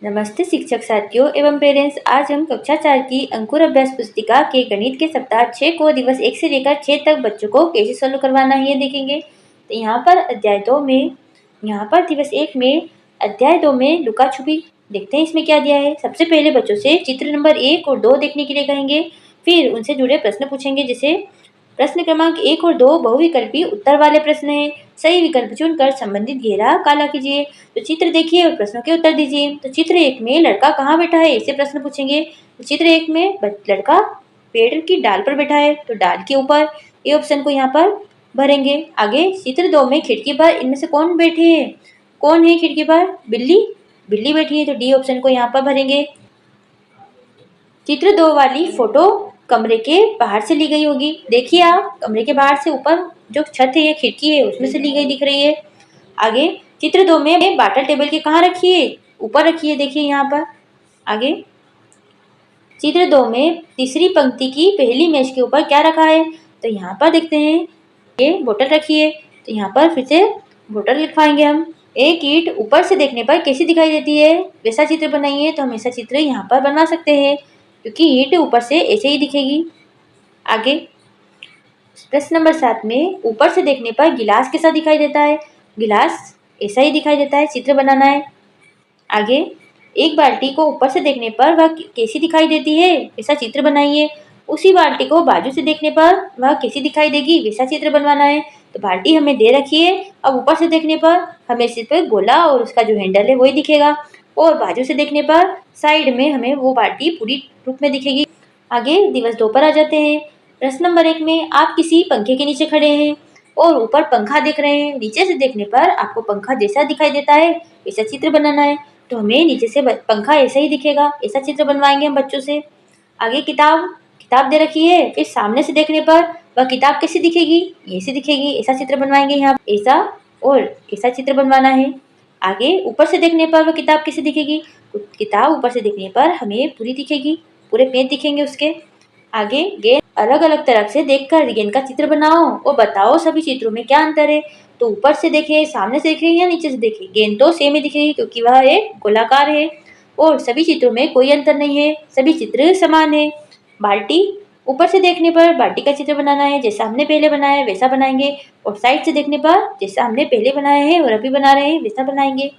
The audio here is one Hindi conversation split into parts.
नमस्ते शिक्षक साथियों एवं पेरेंट्स। आज हम कक्षा 4 की अंकुर अभ्यास पुस्तिका के गणित के सप्ताह 6 को दिवस 1 से लेकर 6 तक बच्चों को कैसे सोल्व करवाना है ये देखेंगे। तो यहाँ पर दिवस 1 में अध्याय 2 में लुका छुपी देखते हैं इसमें क्या दिया है। सबसे पहले बच्चों से चित्र नंबर 1 और 2 देखने के लिए कहेंगे, फिर उनसे जुड़े प्रश्न पूछेंगे। जैसे प्रश्न क्रमांक 1 और 2 बहुविकल्पी उत्तर वाले प्रश्न हैं। सही विकल्प चुनकर संबंधित घेरा काला कीजिए। तो चित्र देखिए और प्रश्नों के उत्तर दीजिए। तो चित्र 1 में लड़का कहाँ बैठा है ऐसे प्रश्न पूछेंगे। तो चित्र 1 में लड़का पेड़ की डाल पर बैठा है, तो डाल के ऊपर, ये ऑप्शन को यहाँ पर भरेंगे। आगे चित्र 2 में खिड़की पर इनमें से कौन बैठे है, कौन है खिड़की पर, बिल्ली बैठी है, तो डी ऑप्शन को यहाँ पर भरेंगे। चित्र 2 वाली फोटो कमरे के बाहर से ली गई होगी। देखिए आप, कमरे के बाहर से ऊपर जो छत है या खिड़की है उसमें से ली गई दिख रही है। आगे चित्र 2 में बाटल टेबल के कहाँ रखी है, ऊपर रखी है, देखिए यहाँ पर। आगे चित्र 2 में तीसरी पंक्ति की पहली मेज के ऊपर क्या रखा है, तो यहाँ पर देखते हैं ये बोतल रखी है, तो यहाँ पर फिर से बोतल लिखवाएंगे हम। एक ईंट ऊपर से देखने पर कैसी दिखाई देती है, वैसा चित्र बनाइए। तो हम ऐसा चित्र यहाँ पर बना सकते हैं क्योंकि ईंट ऊपर से ऐसे ही दिखेगी। आगे प्रश्न नंबर 7 में ऊपर से देखने पर गिलास कैसा दिखाई देता है, गिलास ऐसा ही दिखाई देता है, चित्र बनाना है। आगे एक बाल्टी को ऊपर से देखने पर वह कैसी दिखाई देती है, ऐसा चित्र बनाइए। उसी बाल्टी को बाजू से देखने पर वह कैसी दिखाई देगी, वैसा चित्र बनवाना है। तो बाल्टी हमें दे रखी है, अब ऊपर से देखने पर हमें सिर्फ गोला और उसका जो हैंडल है वही दिखेगा, और बाजू से देखने पर साइड में हमें वो बाल्टी पूरी रूप में दिखेगी। आगे दिवस 2 पर आ जाते हैं। प्रश्न नंबर 1 में आप किसी पंखे के नीचे खड़े हैं और ऊपर पंखा देख रहे हैं। नीचे से देखने पर आपको पंखा जैसा दिखाई देता है ऐसा चित्र बनाना है। तो हमें नीचे से पंखा ऐसा ही दिखेगा, ऐसा चित्र बनवाएंगे हम बच्चों से। आगे किताब दे रखी है, फिर सामने से देखने पर वह किताब कैसी दिखेगी, ऐसे दिखेगी, ऐसा चित्र बनवाएंगे यहाँ। ऐसा और ऐसा चित्र बनवाना है। आगे ऊपर से देखने पर वह किताब कैसी दिखेगी, किताब ऊपर से देखने पर हमें पूरी दिखेगी, पूरे पेज दिखेंगे उसके। आगे गेंद अलग अलग तरफ से देखकर गेंद का चित्र बनाओ और बताओ सभी चित्रों में क्या अंतर है। तो ऊपर से देखे, सामने से देखे या नीचे से देखे, गेंद तो सेम ही दिखेगी क्योंकि वह एक गोलाकार है और सभी चित्रों में कोई अंतर नहीं है, सभी चित्र समान है। बाल्टी ऊपर से देखने पर बाल्टी का चित्र बनाना है, जैसा हमने पहले बनाया है वैसा बनाएंगे, और साइड से देखने पर जैसा हमने पहले बनाया है और अभी बना रहे हैं वैसा बनाएंगे।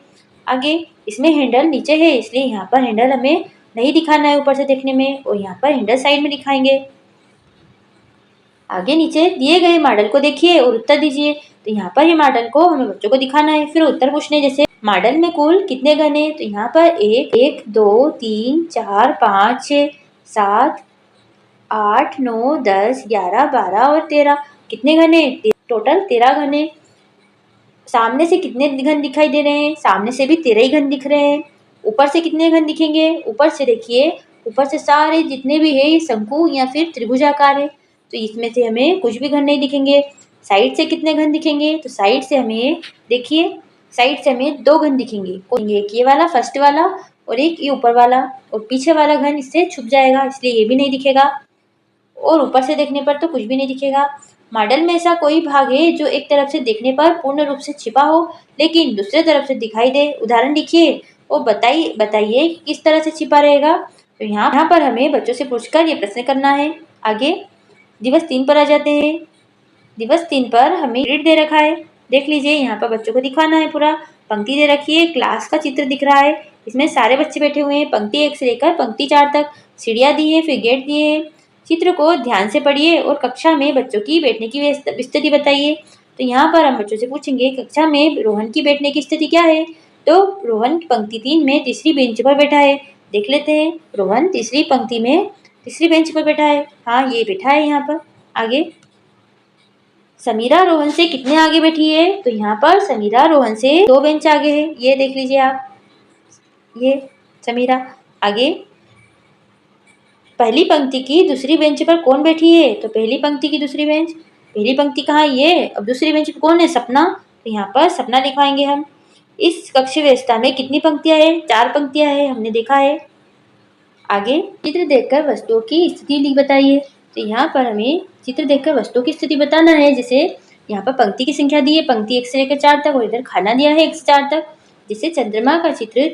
आगे इसमें हैंडल नीचे है, इसलिए यहाँ पर हैंडल हमें नहीं दिखाना है ऊपर से देखने में, और यहाँ पर हैंडल साइड में दिखाएंगे। आगे नीचे दिए गए मॉडल को देखिए और उत्तर दीजिए। तो यहाँ पर ये मॉडल को हमें बच्चों को दिखाना है, फिर उत्तर पूछने। जैसे मॉडल में कुल कितने घन है, तो यहाँ पर 1 2 3 4 5 6 7 8 9 10 11 12 और 13 कितने घन है, टोटल 13 घन है। सामने से कितने घन दिखाई दे रहे हैं, सामने से भी 13 ही घन दिख रहे हैं। ऊपर से कितने घन दिखेंगे, ऊपर से देखिए, ऊपर से सारे जितने भी है ये शंकु या फिर त्रिभुजाकार है, तो इसमें से हमें कुछ भी घन नहीं दिखेंगे। साइड से कितने घन दिखेंगे, तो साइड से हमें देखिए, साइड से हमें 2 घन दिखेंगे, एक ये वाला फर्स्ट वाला और एक ये ऊपर वाला, और पीछे वाला घन इससे छुप जाएगा इसलिए ये भी नहीं दिखेगा, और ऊपर से देखने पर तो कुछ भी नहीं दिखेगा। मॉडल में ऐसा कोई भाग है जो एक तरफ से देखने पर पूर्ण रूप से छिपा हो लेकिन दूसरे तरफ से दिखाई दे। उदाहरण लिखिए और बताइए किस तरह से छिपा रहेगा। तो यहाँ पर हमें बच्चों से पूछकर ये प्रश्न करना है। आगे दिवस 3 पर आ जाते हैं। दिवस 3 पर हमें ग्रिड दे रखा है, देख लीजिए यहाँ पर बच्चों को दिखाना है। पूरा पंक्ति दे रखी है, क्लास का चित्र दिख रहा है, इसमें सारे बच्चे बैठे हुए हैं पंक्ति 1 से लेकर पंक्ति 4 तक। सीढ़ियाँ दी है, फिर गेट दिए हैं। चित्र को ध्यान से पढ़िए और कक्षा में बच्चों की बैठने की स्थिति बताइए। तो यहाँ पर हम बच्चों से पूछेंगे कक्षा में रोहन की बैठने की स्थिति क्या है, तो रोहन पंक्ति 3 में तीसरी बेंच पर बैठा है। देख लेते हैं, रोहन तीसरी पंक्ति में तीसरी बेंच पर बैठा है, हाँ ये बैठा है यहाँ पर। आगे समीरा रोहन से कितने आगे बैठी है, तो यहाँ पर समीरा रोहन से 2 बेंच आगे है, ये देख लीजिए आप, ये समीरा। आगे पहली पंक्ति की दूसरी बेंच पर कौन बैठी है, तो पहली पंक्ति की दूसरी बेंच, पहली पंक्ति कहाँ है ये, अब दूसरी बेंच पर कौन है, सपना, तो यहाँ पर सपना लिखवाएंगे हम। इस कक्ष व्यवस्था में कितनी पंक्तियां है, 4 पंक्तियां है, हमने देखा है। आगे चित्र देखकर वस्तुओं की स्थिति बताइए। तो यहाँ पर हमें चित्र देखकर वस्तुओं की स्थिति बताना है। जैसे यहाँ पर पंक्ति की संख्या दी है, पंक्ति 1 से लेकर 4 तक, और इधर खाना दिया है 1 से 4 तक। जैसे चंद्रमा का चित्र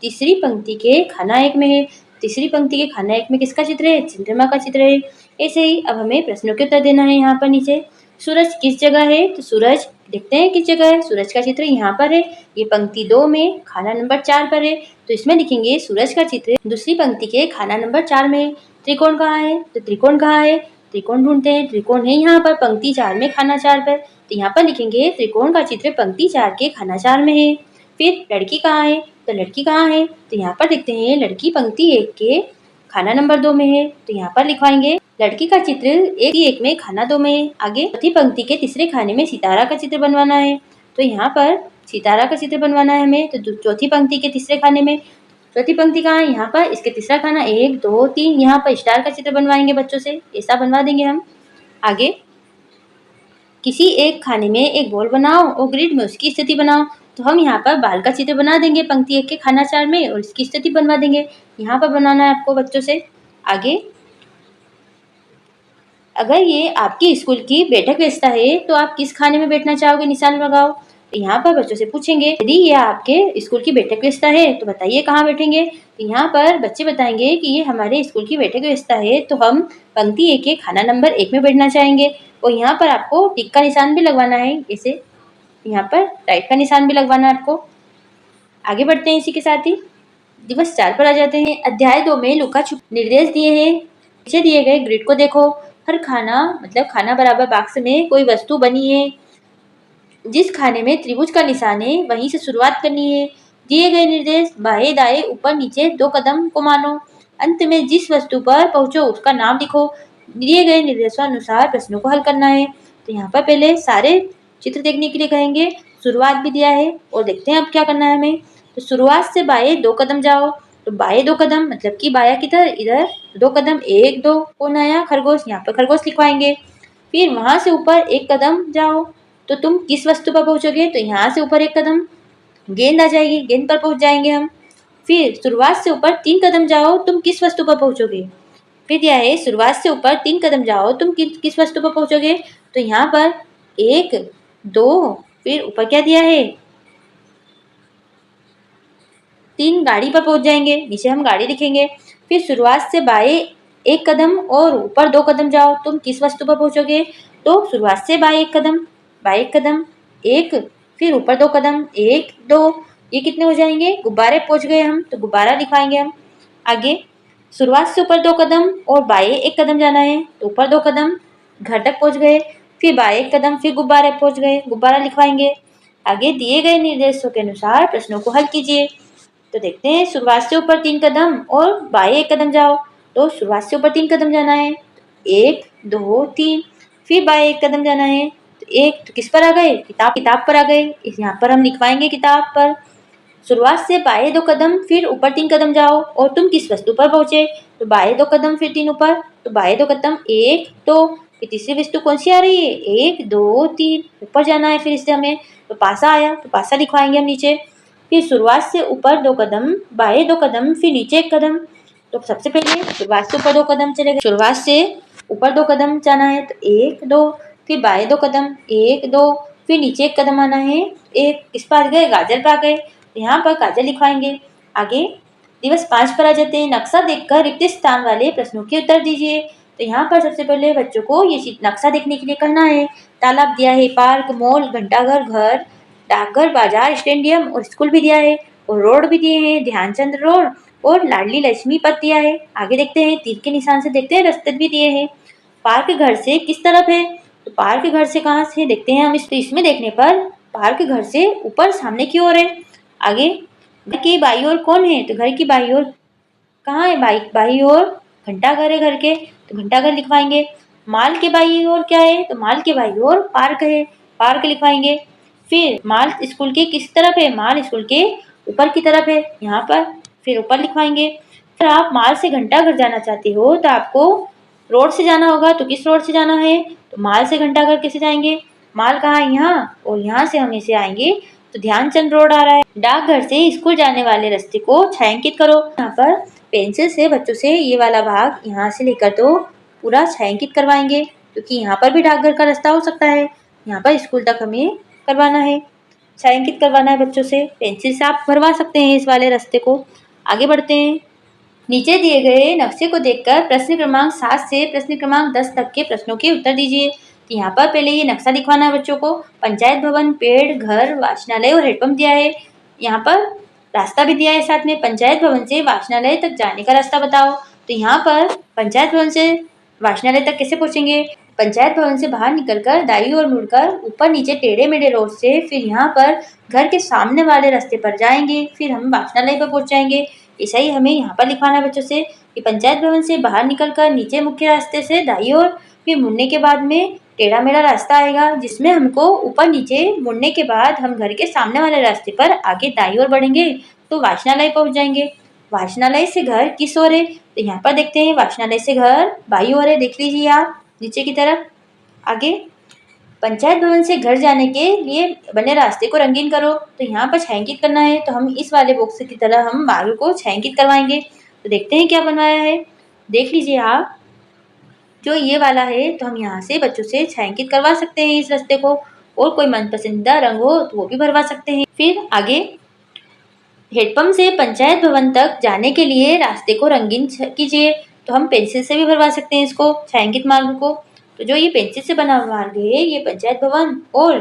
तीसरी पंक्ति के खाना 1 में है। तीसरी पंक्ति के खाना 1 में किसका चित्र है? चंद्रमा का चित्र है। ऐसे ही अब हमें प्रश्नों के उत्तर देना है। यहाँ पर नीचे सूरज किस जगह है? तो सूरज देखते हैं किस जगह है। सूरज का चित्र यहाँ पर है। ये पंक्ति 2 में खाना नंबर 4 पर है, तो इसमें लिखेंगे सूरज का चित्र दूसरी पंक्ति के खाना नंबर 4 में है। त्रिकोण कहाँ है? तो त्रिकोण कहाँ है? त्रिकोण ढूंढते हैं। त्रिकोण है यहाँ पर पंक्ति 4 में खाना 4 पर, तो यहाँ पर लिखेंगे त्रिकोण का चित्र पंक्ति 4 के खाना 4 में है। फिर लड़की कहाँ है? तो लड़की कहाँ है? तो यहाँ पर देखते हैं लड़की पंक्ति 1 के खाना नंबर 2 में है, तो यहाँ पर लिखवाएंगे लड़की का चित्र एक में खाना 2 में है। आगे चौथी पंक्ति के तीसरे खाने में सितारा का चित्र बनवाना है, तो यहाँ पर सितारा का चित्र बनवाना है हमें। तो चौथी पंक्ति के तीसरे खाने में, चौथी पंक्ति कहाँ है? यहाँ पर इसके तीसरा खाना 1 2 3, यहाँ पर स्टार का चित्र बनवाएंगे बच्चों से, ऐसा बनवा देंगे हम। आगे किसी एक खाने में एक बॉल बनाओ और ग्रिड में उसकी स्थिति बनाओ, तो हम यहाँ पर बाल का चित्र बना देंगे पंक्ति 1 के खाना 4 में और इसकी स्थिति बनवा देंगे। यहाँ पर बनाना है आपको बच्चों से। आगे अगर ये आपकी स्कूल की बैठक व्यवस्था है तो आप किस खाने में बैठना चाहोगे? निशान लगाओ। तो यहाँ पर बच्चों से पूछेंगे यदि ये आपके स्कूल की बैठक व्यवस्था है तो बताइए कहाँ बैठेंगे। तो यहाँ पर बच्चे बताएंगे कि ये हमारे स्कूल की बैठक व्यवस्था है तो हम पंक्ति 1 के खाना नंबर 1 में बैठना चाहेंगे। और यहाँ पर आपको टिक का निशान भी लगवाना है, जैसे यहाँ पर राइट का निशान भी लगवाना है आपको। आगे बढ़ते हैं इसी के साथ ही दिवस 4 पर आ जाते हैं। अध्याय 2 में लुका छुप निर्देश दिए हैं। नीचे दिए गए ग्रिड को देखो। हर खाना मतलब खाना बराबर बॉक्स में कोई वस्तु बनी है। जिस खाने में त्रिभुज का निशान है वहीं से शुरुआत करनी है। दिए गए निर्देश बाएं दाएं ऊपर नीचे 2 कदम को मानो। अंत में जिस वस्तु पर पहुंचो उसका नाम लिखो। दिए गए निर्देशानुसार प्रश्नों को हल करना है। तो यहाँ पर पहले सारे चित्र देखने के लिए कहेंगे, शुरुआत भी दिया है और देखते हैं अब क्या करना है हमें। तो शुरुआत से बाएं 2 कदम जाओ, तो बाएं 2 कदम मतलब कि बाया किधर? इधर 2 कदम 1 2 कौन आया? खरगोश, यहाँ पर खरगोश लिखवाएंगे। फिर वहां से ऊपर 1 कदम जाओ तो तुम किस वस्तु पर पहुंचोगे? तो यहाँ से ऊपर 1 कदम गेंद आ जाएगी, गेंद पर पहुंच जाएंगे हम। फिर शुरुआत से ऊपर 3 कदम जाओ तुम किस वस्तु पर पहुंचोगे? फिर दिया है शुरुआत से ऊपर 3 कदम जाओ तुम किस वस्तु पर पहुंचोगे? तो यहाँ पर 1 2 फिर ऊपर क्या दिया है? 3 गाड़ी पर पहुंच जाएंगे, नीचे हम गाड़ी लिखेंगे। फिर शुरुआत से बाएं 1 कदम और ऊपर 2 कदम जाओ तुम किस वस्तु पर पहुंचोगे? तो शुरुआत से बाएं 1 कदम, बाएं 1 कदम 1, फिर ऊपर 2 कदम 1 2, ये कितने हो जाएंगे? गुब्बारे पहुंच गए हम, तो गुब्बारा लिखवाएंगे हम। आगे शुरुआत से ऊपर 2 कदम और बाएं 1 कदम जाना है, तो ऊपर 2 कदम घर तक पहुंच गए। फिर बाएं 1 कदम फिर गुब्बारे पहुंच गए, गुब्बारा लिखवाएंगे। आगे दिए गए निर्देशों के अनुसार प्रश्नों को हल कीजिए। तो देखते हैं शुरुआत से ऊपर 3 कदम और बाएं 1 कदम जाओ, तो शुरुआत से ऊपर 3 कदम जाना है, 1 2 3, फिर बाएं 1 कदम जाना है, तो 1 तो किस पर आ गए? किताब पर आ गए, यहाँ पर हम लिखवाएंगे किताब पर। शुरुआत से बाएं 2 कदम फिर ऊपर 3 कदम जाओ और तुम किस वस्तु पर पहुंचे? तो बाएं 2 कदम फिर 3 ऊपर, तो बाएं 2 कदम 1 2, फिर तीसरी वस्तु कौन सी आ रही है? 1 2 3, ऊपर जाना है फिर इससे हमें, तो पासा आया, तो पासा लिखवाएंगे हम नीचे। फिर शुरुआत से ऊपर 2 कदम, बाएं 2 कदम फिर नीचे 1 कदम, तो सबसे पहले शुरुआत से ऊपर 2 कदम चलेगा। शुरुआत से ऊपर 2 कदम जाना है, तो 1 2, फिर बाएं 2 कदम 1 2, फिर नीचे 1 कदम आना है, 1 किस पर आ गए? गाजर पर आ गए, यहाँ पर गाजर लिखवाएंगे। आगे दिवस 5 पर आ जाते हैं। नक्शा देखकर रिक्त स्थान वाले प्रश्नों के उत्तर दीजिए। तो यहाँ पर सबसे पहले बच्चों को ये नक्शा देखने के लिए करना है। तालाब दिया है, पार्क मॉल घंटाघर घर डाकघर बाजार स्टेडियम और स्कूल भी दिया है और रोड भी दिए हैं, ध्यानचंद रोड और लाडली लक्ष्मी पथ दिया है। आगे देखते हैं, तीर के निशान से देखते हैं, रास्ते भी दिए हैं। पार्क घर से किस तरफ है? तो पार्क घर से कहाँ से देखते हैं हम, इसमें देखने पर पार्क घर से ऊपर सामने की ओर है। आगे घर की बाई ओर कौन है? तो घर की बाई ओर कहाँ है? बाई ओर घंटाघर है घर के, तो घंटाघर लिखवाएंगे। माल के बाई ओर क्या है? तो माल के बाई ओर पार्क है, पार्क लिखवाएंगे। फिर माल स्कूल के किस तरफ है? माल स्कूल के ऊपर की तरफ है, यहाँ पर फिर ऊपर लिखवाएंगे। फिर आप माल से घंटाघर जाना चाहते हो तो आपको रोड से जाना होगा, तो किस रोड से जाना है? तो माल से घंटाघर कैसे जाएंगे? माल कहाँ है? यहाँ, और यहाँ से हम इसे आएंगे तो ध्यानचंद रोड आ रहा है। डाकघर से स्कूल जाने वाले रास्ते को छायांकित करो। यहाँ पर पेंसिल से बच्चों से ये वाला भाग यहाँ से लेकर तो पूरा छायांकित करवाएंगे, क्योंकि यहाँ पर भी डाकघर का रास्ता हो सकता है, यहाँ पर स्कूल तक हमें करवाना है। छायांकित करवाना है बच्चों से। पेंसिल से आप भरवा सकते हैं इस वाले रास्ते को। आगे बढ़ते हैं। नीचे दिए गए नक्शे को देखकर प्रश्न क्रमांक 7 से प्रश्न क्रमांक 10 तक के प्रश्नों के उत्तर दीजिए। तो यहाँ पर पहले ये नक्शा दिखवाना है बच्चों को। पंचायत भवन, पेड़, घर, वाचनालय और हेडपंप दिया है। यहाँ पर रास्ता भी दिया है साथ में। पंचायत भवन से वाचनालय तक जाने का रास्ता बताओ। तो यहाँ पर पंचायत भवन से वाचनालय तक कैसे पहुंचेंगे? पंचायत भवन से बाहर निकलकर दाईं ओर मुड़कर ऊपर नीचे टेढ़े मेढ़े रोड से फिर यहाँ पर घर के सामने वाले रास्ते पर जाएंगे, फिर हम वाचनालय पर पहुंच जाएंगे। ऐसा ही हमें यहाँ पर लिखवाना है बच्चों से कि पंचायत भवन से बाहर निकलकर नीचे मुख्य रास्ते से दाईं ओर फिर मुड़ने के बाद में टेढ़ा मेढ़ा रास्ता आएगा, जिसमें हमको ऊपर नीचे मुड़ने के बाद हम घर के सामने वाले रास्ते पर आगे दाईं ओर बढ़ेंगे तो वाचनालय पहुंच जाएंगे। वाचनालय से घर किस ओर है? तो यहाँ पर देखते हैं वाचनालय से घर बाईं ओर है। देख लीजिए आप नीचे की तरफ। आगे पंचायत भवन से घर जाने के लिए बने रास्ते को रंगीन करो। तो यहाँ पर छायांकित करना है, तो हम इस वाले बॉक्स की तरह हम मार्ग को छायांकित करवाएंगे। तो देखते हैं क्या बनवाया है। देख लीजिए आप, जो ये वाला है तो हम यहाँ से बच्चों से छायांकित करवा सकते हैं इस रास्ते को, और कोई मनपसंदीदा रंग हो तो वो भी भरवा सकते हैं। फिर आगे हेडपंप से पंचायत भवन तक जाने के लिए रास्ते को रंगीन कीजिए। तो हम पेंसिल से भी भरवा सकते हैं इसको, छायांकित मार्ग को। तो जो ये पेंसिल से बना हुआ मार्ग है ये पंचायत भवन और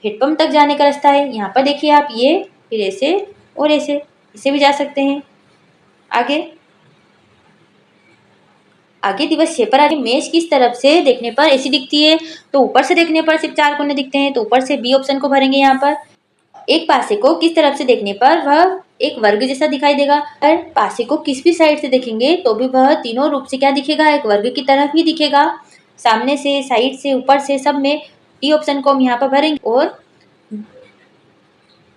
हेडपंप तक जाने का रास्ता है। यहाँ पर देखिए आप, ये फिर ऐसे और ऐसे भी जा सकते हैं। आगे दिवस 6 पर आगे मेज किस तरफ से देखने पर ऐसी दिखती है? तो ऊपर से देखने पर सिर्फ 4 कोने दिखते हैं, तो ऊपर से बी ऑप्शन को भरेंगे। यहाँ पर एक पासे को किस तरफ से देखने पर वह एक वर्ग जैसा दिखाई देगा। अगर पासे को किस भी साइड से देखेंगे तो भी वह तीनों रूप से क्या दिखेगा? एक वर्ग की तरफ ही दिखेगा। सामने से, साइड से, ऊपर से, सब में डी ऑप्शन को हम यहाँ पर भरेंगे और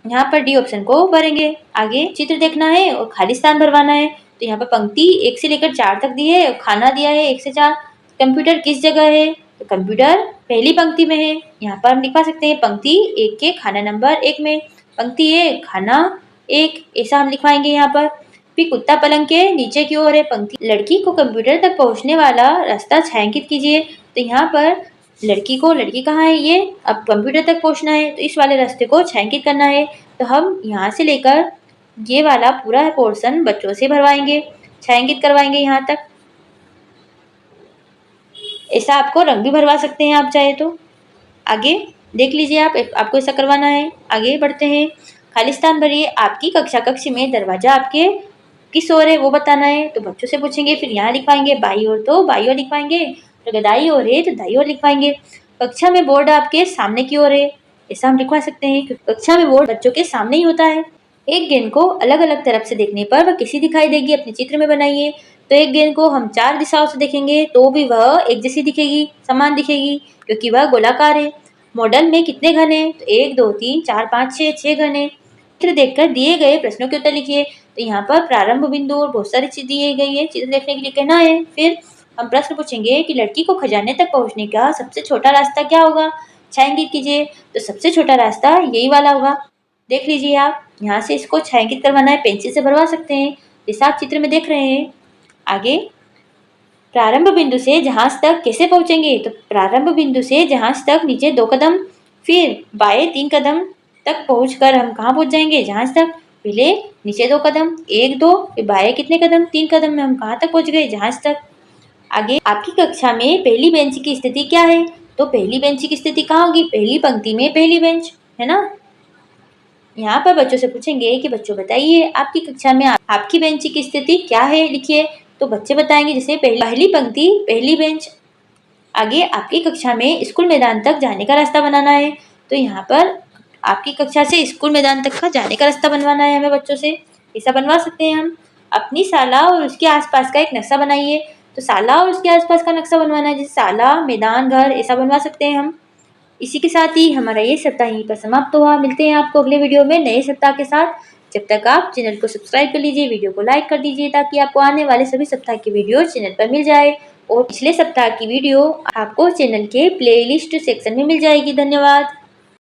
यहाँ पर डी ऑप्शन को भरेंगे। आगे चित्र देखना है और खाली स्थान भरवाना है। तो यहाँ पर पंक्ति 1 से लेकर 4 तक दी है, खाना दिया है 1 से 4। कंप्यूटर किस जगह है? तो कंप्यूटर पहली पंक्ति में है। यहाँ पर हम लिखवा सकते हैं पंक्ति 1 के खाना नंबर 1 में, पंक्ति 1 खाना 1, ऐसा हम लिखवाएंगे यहाँ पर। फिर कुत्ता पलंग के नीचे की ओर है पंक्ति। लड़की को कंप्यूटर तक पहुँचने वाला रास्ता छायांकित कीजिए। तो यहाँ पर लड़की कहाँ है? ये अब कंप्यूटर तक पहुँचना है तो इस वाले रास्ते को छायांकित करना है। तो हम यहाँ से लेकर ये वाला पूरा पोर्शन बच्चों से भरवाएंगे, छायांकित करवाएंगे यहाँ तक। ऐसा आपको रंग भी भरवा सकते हैं आप चाहे तो। आगे देख लीजिए आप, आपको ऐसा करवाना है। आगे बढ़ते हैं। खाली स्थान भरिए। आपकी कक्ष में दरवाजा आपके किस ओर है वो बताना है। तो बच्चों से पूछेंगे, फिर यहाँ लिखवाएंगे बाई ओर, तो बाई ओर लिखवाएंगे। तो दाई ओर है तो दाई ओर लिखवाएंगे। कक्षा में बोर्ड आपके सामने की ओर है, ऐसा हम लिखवा सकते हैं क्योंकि कक्षा में बोर्ड बच्चों के सामने ही होता है। एक गेंद को अलग अलग तरफ से देखने पर वह कैसी दिखाई देगी? अपने चित्र में बनाइए। तो एक गेंद को हम 4 दिशाओं से देखेंगे तो भी वह एक जैसी दिखेगी, समान दिखेगी, क्योंकि वह गोलाकार है। मॉडल में कितने घन है? तो 1 2 3 4 5 6 घन है। चित्र देखकर दिए गए प्रश्नों के उत्तर लिखिए। तो यहाँ पर प्रारंभ बिंदु और बहुत सारी चीज दी गई है, चित्र देखने के लिए कहना है। फिर हम प्रश्न पूछेंगे कि लड़की को खजाने तक पहुँचने का सबसे छोटा रास्ता क्या होगा? छायांकित कीजिए। तो सबसे छोटा रास्ता यही वाला होगा। देख लीजिए आप, यहाँ से इसको छायांकित करवाना है, पेंसिल से भरवा सकते हैं जैसा आप चित्र में देख रहे हैं। आगे प्रारंभ बिंदु से जहाज तक कैसे पहुंचेंगे? तो प्रारंभ बिंदु से जहाज तक नीचे 2 कदम, फिर बाएं 3 कदम तक पहुंचकर हम कहाँ पहुंच जाएंगे? जहाज तक। पहले नीचे 2 कदम, 1 2, फिर बाएं कितने कदम? 3 कदम में हम कहाँ तक पहुंच गए? जहाज तक। आगे आपकी कक्षा में पहली बेंच की स्थिति क्या है? तो पहली बेंच की स्थिति कहाँ होगी? पहली पंक्ति में पहली बेंच है ना। यहाँ पर बच्चों से पूछेंगे कि बच्चों बताइए आपकी कक्षा में आपकी बेंच की स्थिति क्या है, लिखिए। तो बच्चे बताएंगे जैसे पहली पंक्ति पहली बेंच। आगे आपकी कक्षा में स्कूल मैदान तक जाने का रास्ता बनाना है। तो यहाँ पर आपकी कक्षा से स्कूल मैदान तक का जाने का रास्ता बनवाना है हमें बच्चों से, ऐसा बनवा सकते हैं हम। अपनी शाला और उसके आसपास का एक नक्शा बनाइए। तो शाला और उसके आसपास का नक्शा बनवाना है, जैसे शाला, मैदान, घर, ऐसा बनवा सकते हैं हम। इसी के साथ ही हमारा ये सप्ताह यहीं पर समाप्त हुआ। मिलते हैं आपको अगले वीडियो में नए सप्ताह के साथ। जब तक आप चैनल को सब्सक्राइब कर लीजिए, वीडियो को लाइक कर दीजिए ताकि आपको आने वाले सभी सप्ताह की वीडियो चैनल पर मिल जाए, और पिछले सप्ताह की वीडियो आपको चैनल के प्लेलिस्ट सेक्शन में मिल जाएगी। धन्यवाद।